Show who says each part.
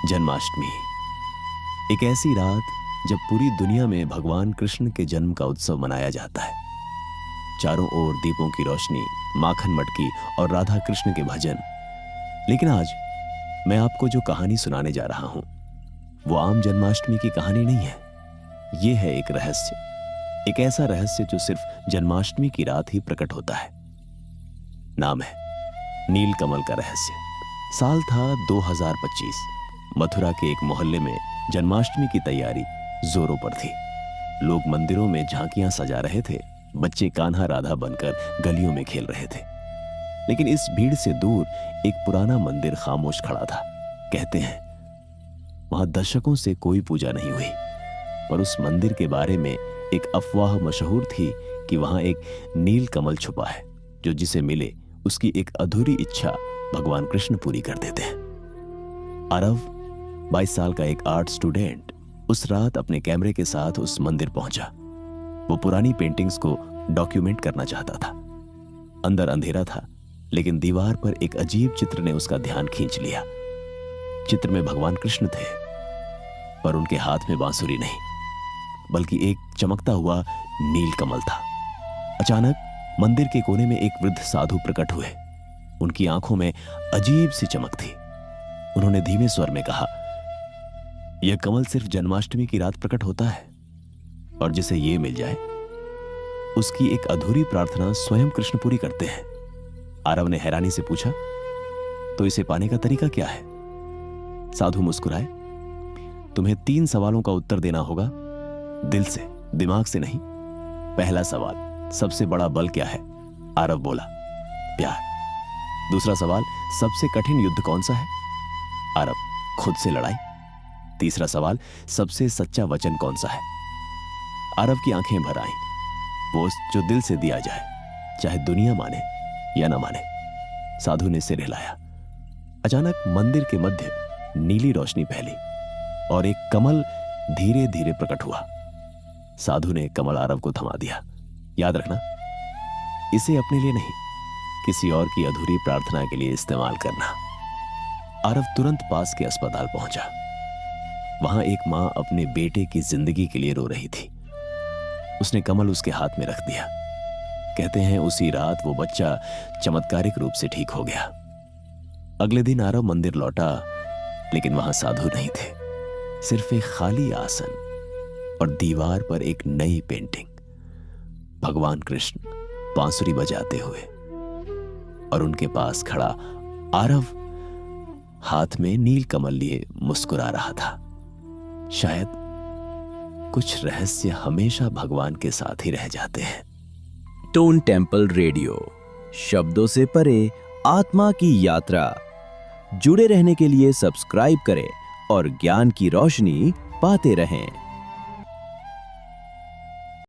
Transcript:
Speaker 1: जन्माष्टमी, एक ऐसी रात जब पूरी दुनिया में भगवान कृष्ण के जन्म का उत्सव मनाया जाता है। चारों ओर दीपों की रोशनी, माखन मटकी और राधा कृष्ण के भजन। लेकिन आज मैं आपको जो कहानी सुनाने जा रहा हूं वो आम जन्माष्टमी की कहानी नहीं है। ये है एक रहस्य, एक ऐसा रहस्य जो सिर्फ जन्माष्टमी की रात ही प्रकट होता है। नाम है नीलकमल का रहस्य। साल था 2025। मथुरा के एक मोहल्ले में जन्माष्टमी की तैयारी जोरों पर थी। लोग मंदिरों में झांकियां सजा रहे थे, बच्चे कान्हा राधा बनकर गलियों में खेल रहे थे। लेकिन इस भीड़ से दूर एक पुराना मंदिर खामोश खड़ा था। कहते हैं वहां दशकों से कोई पूजा नहीं हुई, पर उस मंदिर के बारे में एक अफवाह मशहूर थी कि वहां एक नील कमल छुपा है जो जिसे मिले उसकी एक अधूरी इच्छा भगवान कृष्ण पूरी कर देते हैं। आरव 22 साल का एक आर्ट स्टूडेंट उस रात अपने कैमरे के साथ उस मंदिर पहुंचा। वो पुरानी पेंटिंग्स को डॉक्यूमेंट करना चाहता था। अंदर अंधेरा था, लेकिन दीवार पर एक अजीब चित्र ने उसका ध्यान खींच लिया। चित्र में भगवान कृष्ण थे, पर उनके हाथ में बांसुरी नहीं, बल्कि एक चमकता हुआ नील कमल था। अचानक मंदिर के कोने में एक वृद्ध साधु प्रकट हुए। उनकी आंखों में अजीब सी चमक थी। उन्होंने धीमे स्वर में कहा, यह कमल सिर्फ जन्माष्टमी की रात प्रकट होता है, और जिसे ये मिल जाए उसकी एक अधूरी प्रार्थना स्वयं कृष्ण पूरी करते हैं। आरव ने हैरानी से पूछा, तो इसे पाने का तरीका क्या है? साधु मुस्कुराए, तुम्हें 3 सवालों का उत्तर देना होगा, दिल से, दिमाग से नहीं। पहला सवाल, सबसे बड़ा बल क्या है? आरव बोला, प्यार। दूसरा सवाल, सबसे कठिन युद्ध कौन सा है? आरव, खुद से लड़ाई। तीसरा सवाल, सबसे सच्चा वचन कौन सा है? आरव की आंखें भर आईं। वो जो दिल से दिया जाए, चाहे दुनिया माने या ना माने। साधु ने सिर हिलाया। अचानक मंदिर के मध्य नीली रोशनी फैली और एक कमल धीरे धीरे प्रकट हुआ। साधु ने कमल आरव को थमा दिया। याद रखना, इसे अपने लिए नहीं, किसी और की अधूरी प्रार्थना के लिए इस्तेमाल करना। आरव तुरंत पास के अस्पताल पहुंचा। वहां एक मां अपने बेटे की जिंदगी के लिए रो रही थी। उसने कमल उसके हाथ में रख दिया। कहते हैं उसी रात वो बच्चा चमत्कारिक रूप से ठीक हो गया। अगले दिन आरव मंदिर लौटा, लेकिन वहां साधु नहीं थे। सिर्फ एक खाली आसन और दीवार पर एक नई पेंटिंग, भगवान कृष्ण बांसुरी बजाते हुए, और उनके पास खड़ा आरव हाथ में नील कमल लिए मुस्कुरा रहा था। शायद कुछ रहस्य हमेशा भगवान के साथ ही रह जाते हैं।
Speaker 2: टोन टेम्पल रेडियो, शब्दों से परे आत्मा की यात्रा। जुड़े रहने के लिए सब्सक्राइब करें और ज्ञान की रोशनी पाते रहें।